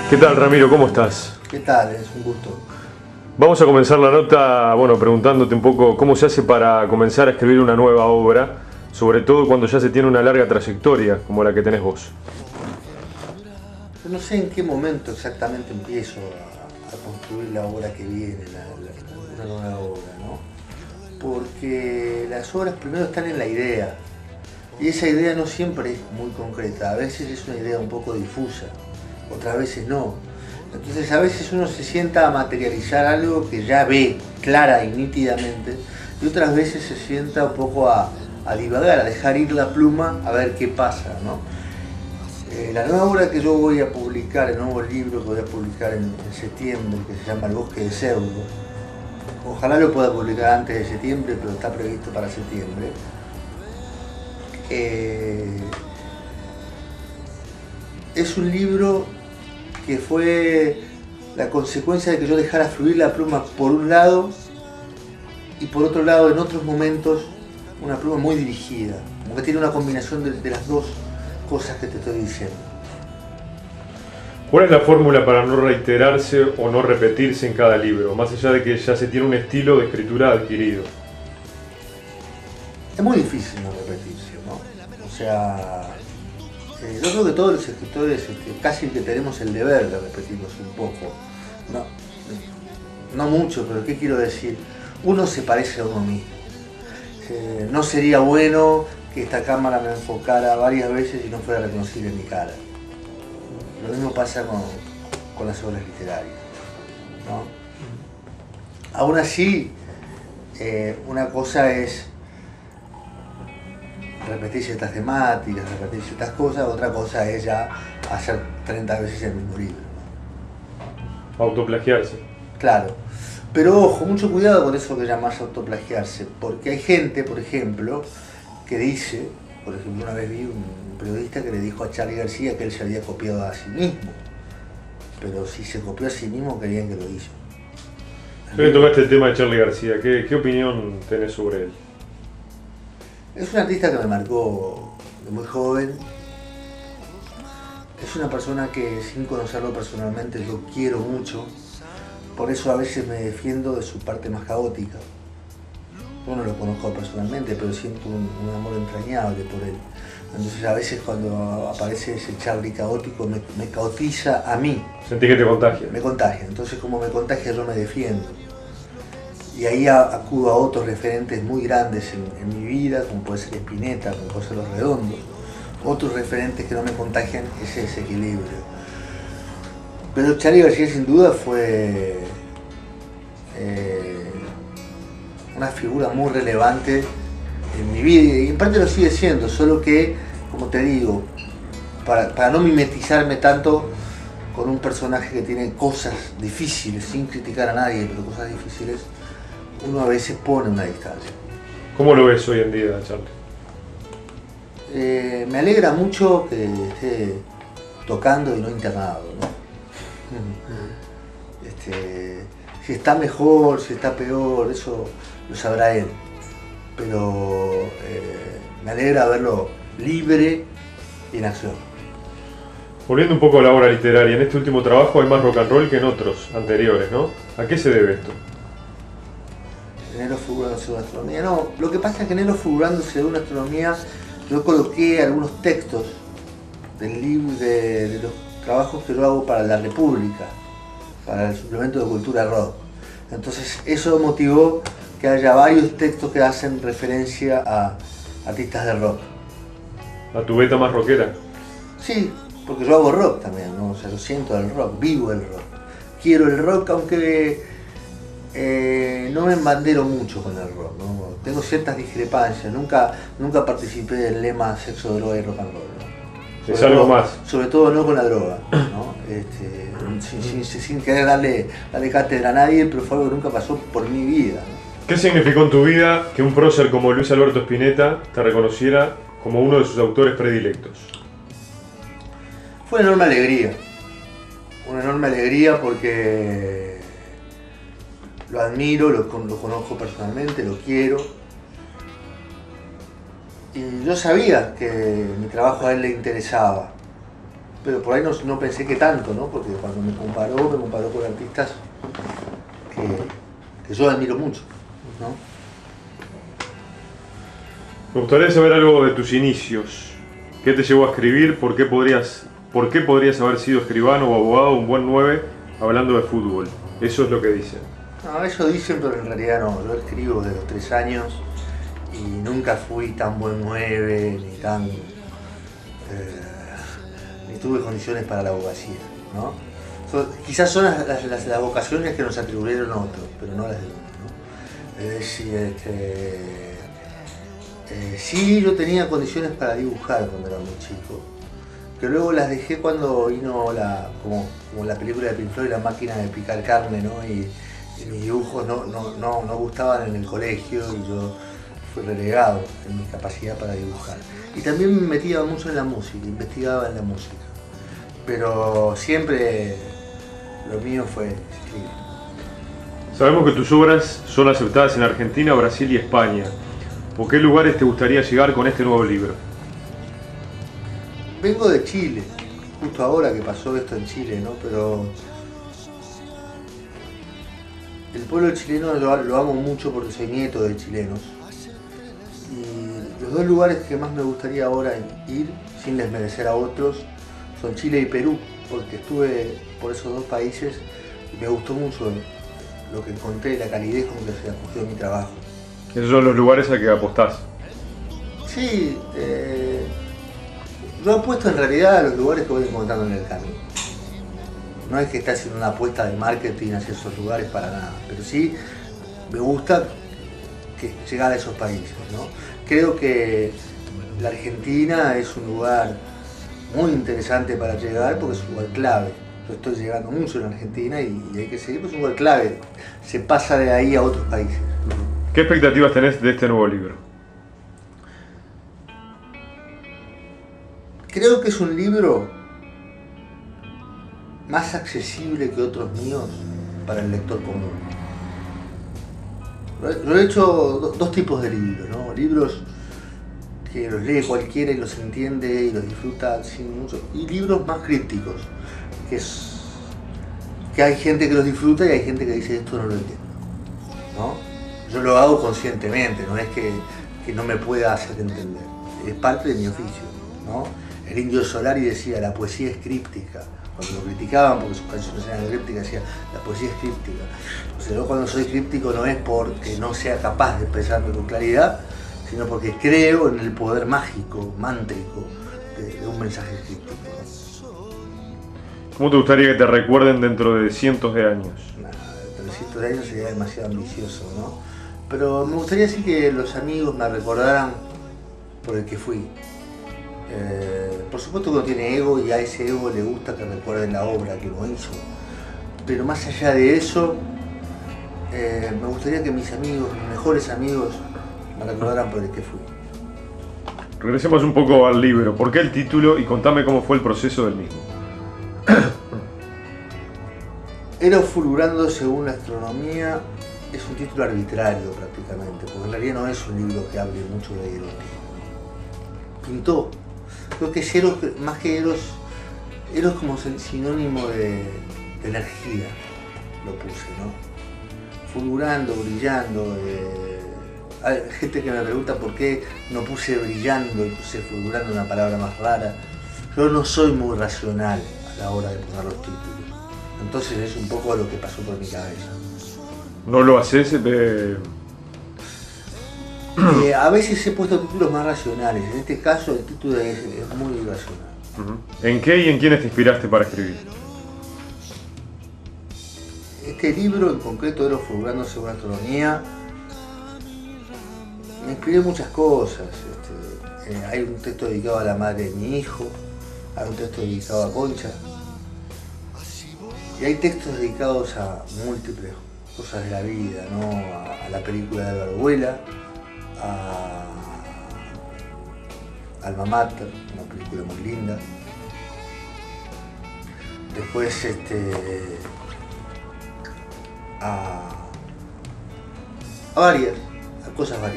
¿Qué tal, Ramiro? ¿Cómo estás? ¿Qué tal? Es un gusto. Vamos a comenzar la nota, preguntándote un poco cómo se hace para comenzar a escribir una nueva obra, sobre todo cuando ya se tiene una larga trayectoria como la que tenés vos. Yo no sé en qué momento exactamente empiezo a construir la obra que viene, una nueva obra, ¿no? Porque las obras primero están en la idea, y esa idea no siempre es muy concreta, a veces es una idea un poco difusa, otras veces no. Entonces a veces uno se sienta a materializar algo que ya ve clara y nítidamente, y otras veces se sienta un poco a divagar, a dejar ir la pluma a ver qué pasa, ¿no? La nueva obra que yo voy a publicar, el nuevo libro que voy a publicar en septiembre, que se llama El bosque de Pseudo, ojalá lo pueda publicar antes de septiembre, pero está previsto para septiembre. Es un libro que fue la consecuencia de que yo dejara fluir la pluma por un lado, y por otro lado en otros momentos una pluma muy dirigida, como que tiene una combinación de las dos cosas que te estoy diciendo. ¿Cuál es la fórmula para no reiterarse o no repetirse en cada libro, más allá de que ya se tiene un estilo de escritura adquirido? Es muy difícil no repetirse, ¿no? O sea, yo creo que todos los escritores casi que tenemos el deber de repetirnos un poco. No mucho, pero ¿qué quiero decir? Uno se parece a uno mismo. No sería bueno que esta cámara me enfocara varias veces y no fuera reconocible mi cara. Lo mismo pasa con las obras literarias, ¿no? Aún así, una cosa es repetir ciertas temáticas, repetir ciertas cosas, otra cosa es ya hacer 30 veces el mismo libro. Autoplagiarse. Claro. Pero ojo, mucho cuidado con eso que llamás autoplagiarse, porque hay gente, por ejemplo, que dice, por ejemplo, una vez vi un periodista que le dijo a Charly García que él se había copiado a sí mismo, pero si se copió a sí mismo querían que lo hizo. Ya que tocaste el tema de Charly García, ¿qué opinión tenés sobre él? Es un artista que me marcó de muy joven. Es una persona que, sin conocerlo personalmente, yo quiero mucho. Por eso a veces me defiendo de su parte más caótica. Yo no lo conozco personalmente, pero siento un amor entrañable por él. Entonces a veces cuando aparece ese Charly caótico me caotiza a mí. ¿Sentí que te contagia? Me contagia. Entonces como me contagia yo me defiendo. Y ahí acudo a otros referentes muy grandes en mi vida, como puede ser Spinetta, como puede ser Los Redondos. Otros referentes que no me contagian ese desequilibrio. Pero Charly García sin duda fue una figura muy relevante en mi vida, y en parte lo sigue siendo, solo que, como te digo, para no mimetizarme tanto con un personaje que tiene cosas difíciles, sin criticar a nadie, pero cosas difíciles, uno a veces pone una distancia. ¿Cómo lo ves hoy en día, Charly? Me alegra mucho que esté tocando y no internado, ¿no? Si está mejor, si está peor, eso lo sabrá él. Pero me alegra verlo libre y en acción. Volviendo un poco a la obra literaria, en este último trabajo hay más rock and roll que en otros anteriores, ¿no? ¿A qué se debe esto? Enero fulgurándose de una astronomía. No, lo que pasa es que enero fulgurándose de una astronomía, yo coloqué algunos textos del libro de los trabajos que yo hago para La República, para el suplemento de Cultura Rock. Entonces eso motivó que haya varios textos que hacen referencia a artistas de rock. ¿A tu beta más rockera? Sí, porque yo hago rock también, ¿no? O sea, yo siento el rock, vivo el rock. Quiero el rock, aunque no me embandero mucho con el rock, ¿no? Tengo ciertas discrepancias, nunca participé del lema sexo, droga y rock and roll, ¿no? Es algo más. Sobre todo no con la droga, ¿no? Sin querer darle cátedra a nadie, pero fue algo que nunca pasó por mi vida, ¿no? ¿Qué significó en tu vida que un prócer como Luis Alberto Spinetta te reconociera como uno de sus autores predilectos? Fue una enorme alegría porque lo admiro, lo conozco personalmente, lo quiero. Y yo sabía que mi trabajo a él le interesaba, pero por ahí no pensé que tanto, ¿no? Porque cuando me comparó con artistas que yo admiro mucho, ¿no? Me gustaría saber algo de tus inicios. ¿Qué te llevó a escribir? ¿Por qué podrías haber sido escribano o abogado, un buen 9, hablando de fútbol? Eso es lo que dicen. No, eso dicen, pero en realidad no. Yo escribo desde los 3 años y nunca fui tan buen 9, ni tuve condiciones para la abogacía, ¿no? Quizás son las vocaciones que nos atribuyeron otros, pero no las de uno, ¿no? Es decir, sí, yo tenía condiciones para dibujar cuando era muy chico, que luego las dejé cuando vino como la película de Pink Floyd, La máquina de picar carne, ¿no? Y mis dibujos no gustaban en el colegio y yo fui relegado en mi capacidad para dibujar. Y también me metía mucho en la música, investigaba en la música, pero siempre lo mío fue escribir. Sabemos que tus obras son aceptadas en Argentina, Brasil y España. ¿Por qué lugares te gustaría llegar con este nuevo libro? Vengo de Chile, justo ahora que pasó esto en Chile, ¿no? Pero el pueblo chileno lo amo mucho porque soy nieto de chilenos. Y los 2 lugares que más me gustaría ahora ir, sin desmerecer a otros, son Chile y Perú, porque estuve por esos 2 países y me gustó mucho lo que encontré, la calidez con que se acogió mi trabajo. Esos son los lugares a que apostás. Sí, yo apuesto en realidad a los lugares que voy encontrando en el camino. No es que esté haciendo una apuesta de marketing hacia esos lugares para nada, pero sí me gusta llegar a esos países, ¿no? Creo que la Argentina es un lugar muy interesante para llegar porque es un lugar clave. Yo estoy llegando mucho en Argentina y hay que seguir, pues es un lugar clave. Se pasa de ahí a otros países. ¿Qué expectativas tenés de este nuevo libro? Creo que es un libro más accesible que otros míos para el lector común. Yo he hecho 2 tipos de libros, ¿no? Libros que los lee cualquiera y los entiende y los disfruta sin mucho, y libros más crípticos, que hay gente que los disfruta y hay gente que dice esto no lo entiendo, ¿no? Yo lo hago conscientemente, no es que no me pueda hacer entender, es parte de mi oficio, ¿no? El Indio Solari decía, la poesía es críptica. Cuando lo criticaban porque sus canciones eran crípticas, decía, la poesía es críptica. O sea, yo cuando soy críptico no es porque no sea capaz de expresarme con claridad, sino porque creo en el poder mágico, mántrico, de un mensaje críptico. ¿Cómo te gustaría que te recuerden dentro de cientos de años? Dentro de cientos de años sería demasiado ambicioso, ¿no? Pero me gustaría sí que los amigos me recordaran por el que fui. Por supuesto que uno tiene ego y a ese ego le gusta que recuerden la obra que uno hizo, pero más allá de eso, me gustaría que mis amigos, mis mejores amigos, me recordaran por el que fui. Regresemos un poco al libro. ¿Por qué el título? Y contame cómo fue el proceso del mismo. Eros fulgurando según la astronomía es un título arbitrario prácticamente, porque en realidad no es un libro que hable mucho de erotismo. Pintó. Creo que es Eros, más que Eros como sinónimo de energía, lo puse, ¿no? Fulgurando, brillando. Hay gente que me pregunta por qué no puse brillando y puse fulgurando, una palabra más rara. Yo no soy muy racional a la hora de poner los títulos. Entonces es un poco lo que pasó por mi cabeza. ¿No lo haces? A veces he puesto títulos más racionales, en este caso el título es muy racional. ¿En qué y en quiénes te inspiraste para escribir? Este libro en concreto, Eros fulgurando según la astronomía, me inspiré en muchas cosas. Hay un texto dedicado a la madre de mi hijo, hay un texto dedicado a Concha, y hay textos dedicados a múltiples cosas de la vida, ¿no? A la película de Álvaro Vuela, a Alma Mater, una película muy linda. Después a varias, a cosas variadas.